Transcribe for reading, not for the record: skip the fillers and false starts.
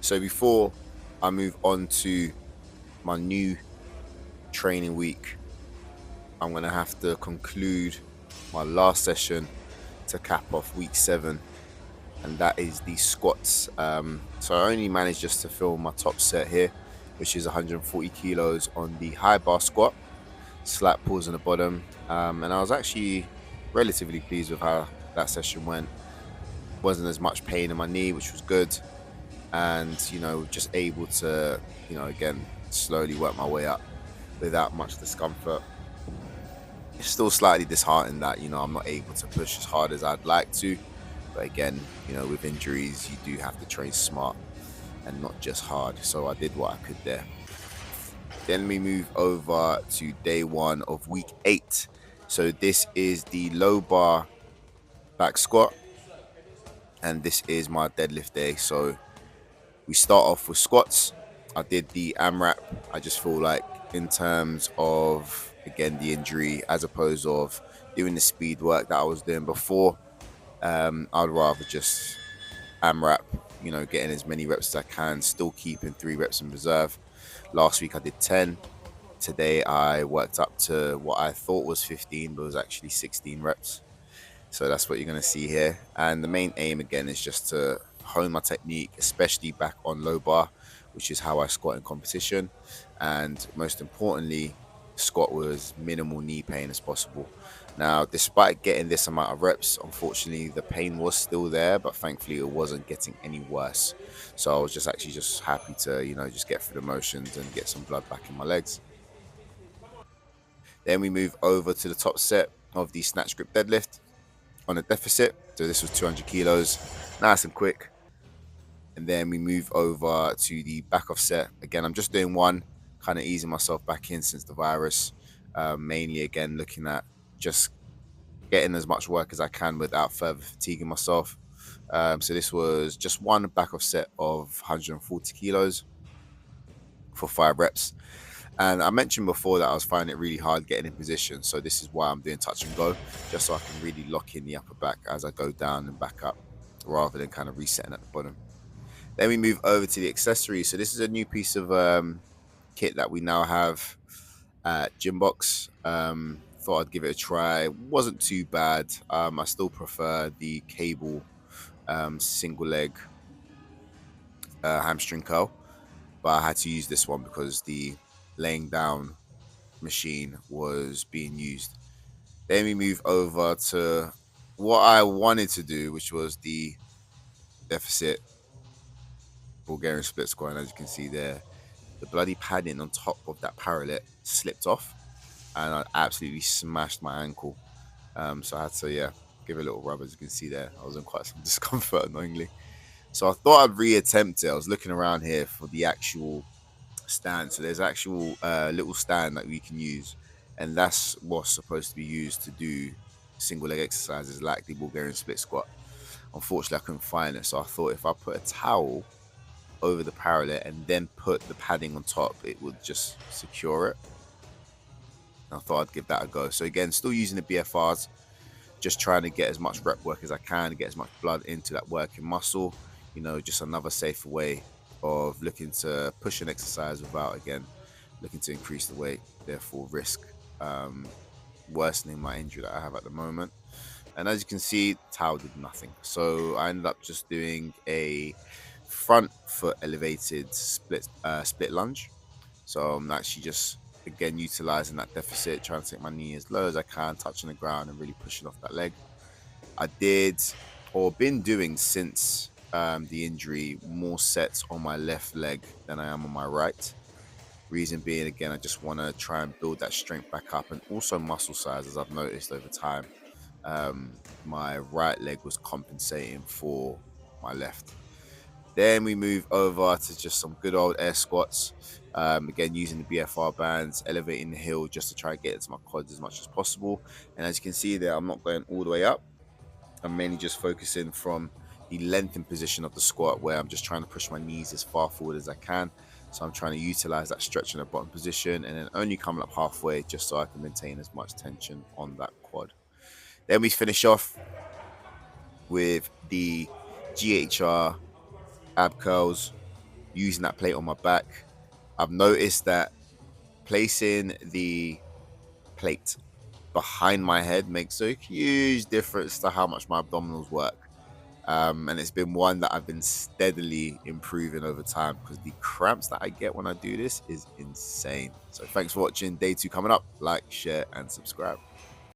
So before I move on to my new training week, I'm going to have to conclude my last session to cap off week 7, and that is the squats. So I only managed just to film my top set here, which is 140 kilos on the high bar squat, slight pause on the bottom, and I was actually relatively pleased with how that session went. Wasn't as much pain in my knee, which was good, and just able to again slowly work my way up without much discomfort. It's still slightly disheartening that I'm not able to push as hard as I'd like to, but again, with injuries you do have to train smart and not just hard, so I did what I could there. Then we move over to day 1 of week 8. So this is the low bar back squat, and this is my deadlift day. So we start off with squats. I did the AMRAP. I just feel like in terms of, again, the injury, as opposed of doing the speed work that I was doing before, I'd rather just AMRAP, getting as many reps as I can, still keeping 3 reps in reserve. Last week I did 10. Today I worked up to what I thought was 15, but it was actually 16 reps. So that's what you're going to see here. And the main aim, again, is just to hone my technique, especially back on low bar, which is how I squat in competition. And most importantly, squat with as minimal knee pain as possible. Now, despite getting this amount of reps, unfortunately, the pain was still there, but thankfully it wasn't getting any worse. So I was just happy to, just get through the motions and get some blood back in my legs. Then we move over to the top set of the snatch grip deadlift on a deficit. So this was 200 kilos, nice and quick. And then we move over to the back off set. Again, I'm just doing one, kind of easing myself back in since the virus. Mainly, again, looking at just getting as much work as I can without further fatiguing myself. So this was just one back off set of 140 kilos for 5 reps. And I mentioned before that I was finding it really hard getting in position. So this is why I'm doing touch and go, just so I can really lock in the upper back as I go down and back up, rather than kind of resetting at the bottom. Then we move over to the accessories. So this is a new piece of kit that we now have at Gymbox. Thought I'd give it a try. Wasn't too bad. I still prefer the cable single leg hamstring curl, but I had to use this one because the laying down machine was being used. Then we move over to what I wanted to do, which was the deficit Bulgarian split squat. And as you can see there, the bloody padding on top of that parallel slipped off and I absolutely smashed my ankle. So I had to, give it a little rub. As you can see there, I was in quite some discomfort, annoyingly. So I thought I'd reattempt it. I was looking around here for the actual stand. So there's actual little stand that we can use, and that's what's supposed to be used to do single leg exercises like the Bulgarian split squat. Unfortunately, I couldn't find it, so I thought if I put a towel over the parallel and then put the padding on top, it would just secure it. And I thought I'd give that a go. So again, still using the BFRs, just trying to get as much rep work as I can, get as much blood into that working muscle. Just another safer way of looking to push an exercise without, again, looking to increase the weight, therefore risk worsening my injury that I have at the moment. And as you can see, towel did nothing. So I ended up just doing a front foot elevated split lunge. So I'm actually just, again, utilizing that deficit, trying to take my knee as low as I can, touching the ground and really pushing off that leg. I did, or been doing since the injury, more sets on my left leg than I am on my right. Reason being, again, I just want to try and build that strength back up, and also muscle size, as I've noticed over time. My right leg was compensating for my left. Then we move over to just some good old air squats. Again, using the BFR bands, elevating the heel just to try and get into my quads as much as possible. And as you can see there, I'm not going all the way up. I'm mainly just focusing from the lengthened position of the squat, where I'm just trying to push my knees as far forward as I can. So I'm trying to utilize that stretch in the bottom position and then only coming up halfway just so I can maintain as much tension on that quad. Then we finish off with the GHR ab curls. using that plate on my back, I've noticed that placing the plate behind my head makes a huge difference to how much my abdominals work. And it's been one that I've been steadily improving over time because the cramps that I get when I do this is insane. So thanks for watching. Day 2 coming up. Like, share, and subscribe.